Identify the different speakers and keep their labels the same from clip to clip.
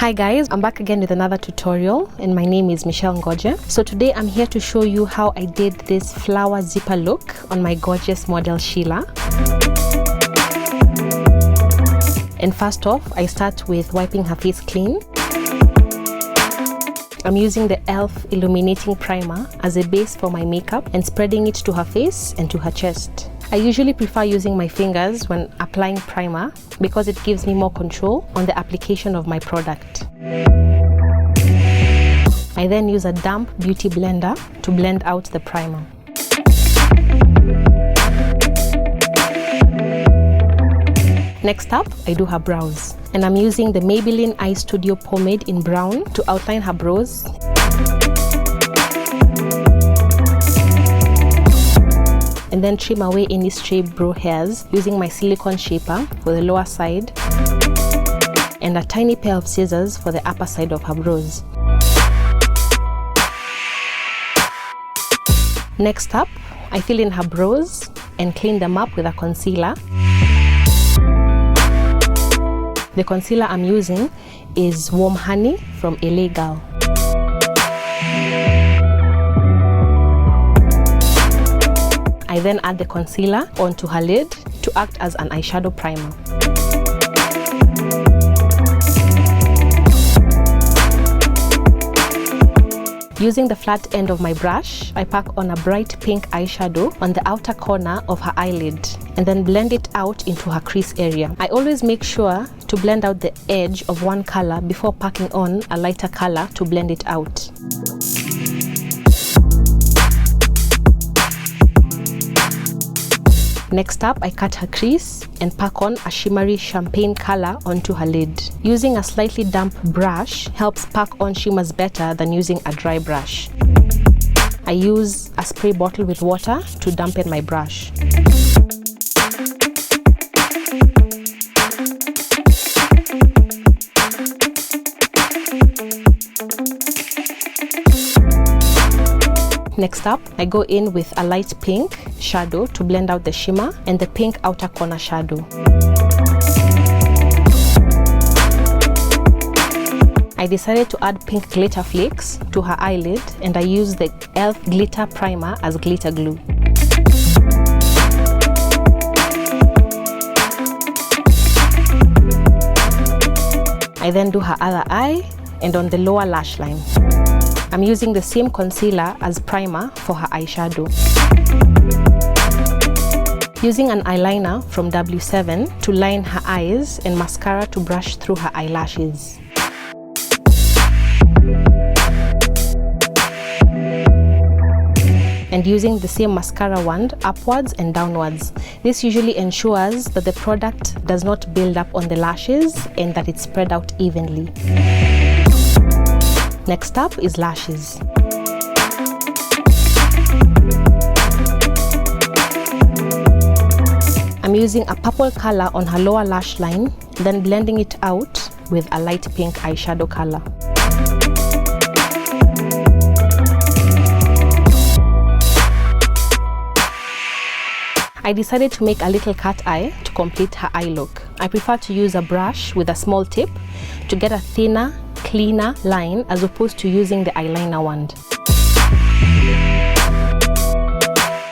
Speaker 1: Hi guys, I'm back again with another tutorial and my name is Michelle Ngoje. So today I'm here to show you how I did this flower zipper look on my gorgeous model Sheila. And first off, I start with wiping her face clean. I'm using the e.l.f. Illuminating Primer as a base for my makeup and spreading it to her face and to her chest. I usually prefer using my fingers when applying primer because it gives me more control on the application of my product. I then use a damp beauty blender to blend out the primer. Next up, I do her brows. And I'm using the Maybelline Eye Studio Pomade in brown to outline her brows. And then trim away any stray brow hairs using my silicone shaper for the lower side and a tiny pair of scissors for the upper side of her brows. Next up, I fill in her brows and clean them up with a concealer. The concealer I'm using is Warm Honey from LA Girl. I then add the concealer onto her lid to act as an eyeshadow primer. Using the flat end of my brush, I pack on a bright pink eyeshadow on the outer corner of her eyelid and then blend it out into her crease area. I always make sure to blend out the edge of one color before packing on a lighter color to blend it out. Next up, I cut her crease and pack on a shimmery champagne color onto her lid. Using a slightly damp brush helps pack on shimmers better than using a dry brush. I use a spray bottle with water to dampen my brush. Next up, I go in with a light pink shadow to blend out the shimmer and the pink outer corner shadow. I decided to add pink glitter flakes to her eyelid and I use the e.l.f. glitter primer as glitter glue. I then do her other eye and on the lower lash line. I'm using the same concealer as primer for her eyeshadow. Using an eyeliner from W7 to line her eyes and mascara to brush through her eyelashes. And using the same mascara wand upwards and downwards. This usually ensures that the product does not build up on the lashes and that it's spread out evenly. Next up is lashes. I'm using a purple color on her lower lash line, then blending it out with a light pink eyeshadow color. I decided to make a little cat eye to complete her eye look. I prefer to use a brush with a small tip to get a thinner, cleaner line as opposed to using the eyeliner wand.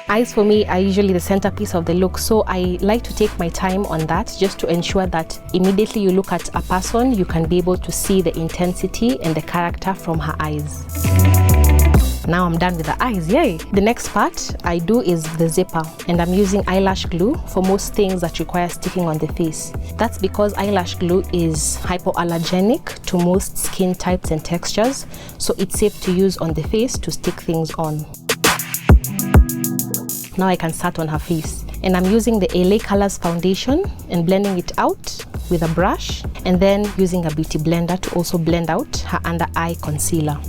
Speaker 1: Eyes for me are usually the centerpiece of the look, so I like to take my time on that just to ensure that immediately you look at a person, you can be able to see the intensity and the character from her eyes. Now I'm done with the eyes, yay! The next part I do is the zipper, and I'm using eyelash glue for most things that require sticking on the face. That's because eyelash glue is hypoallergenic to most skin types and textures, so it's safe to use on the face to stick things on. Now I can start on her face, and I'm using the LA Colors foundation and blending it out with a brush, and then using a beauty blender to also blend out her under eye concealer.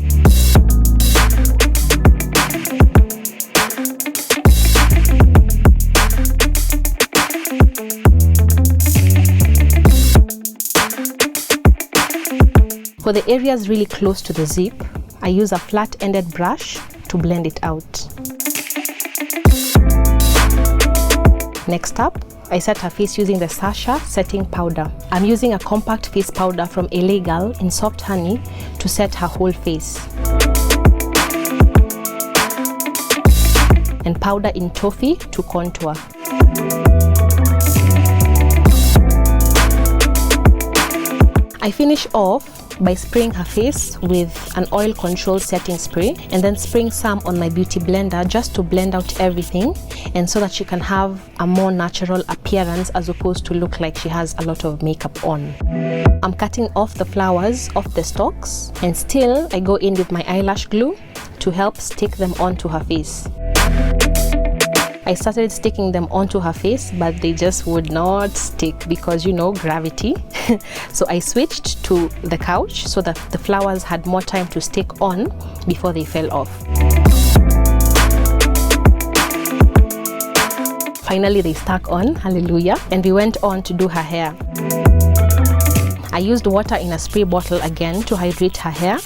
Speaker 1: For the areas really close to the zip, I use a flat-ended brush to blend it out. Next up, I set her face using the Sasha setting powder. I'm using a compact face powder from LA Girl in Soft Honey to set her whole face. And powder in Toffee to contour. I finish off by spraying her face with an oil control setting spray and then spraying some on my beauty blender just to blend out everything and so that she can have a more natural appearance as opposed to look like she has a lot of makeup on. I'm cutting off the flowers off the stalks and still I go in with my eyelash glue to help stick them onto her face. I started sticking them onto her face, but they just would not stick because, you know, gravity. So I switched to the couch so that the flowers had more time to stick on before they fell off. Finally, they stuck on, hallelujah, and we went on to do her hair. I used water in a spray bottle again to hydrate her hair.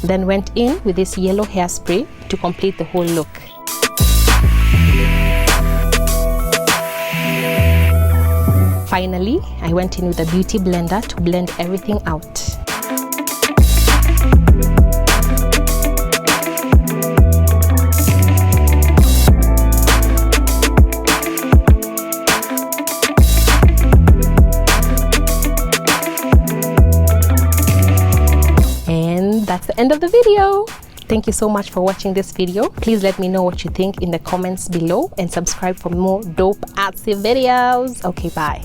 Speaker 1: Then went in with this yellow hairspray to complete the whole look. Finally, I went in with a beauty blender to blend everything out. That's the end of the video. Thank you so much for watching this video. Please let me know what you think in the comments below and subscribe for more dope artsy videos. Okay, bye.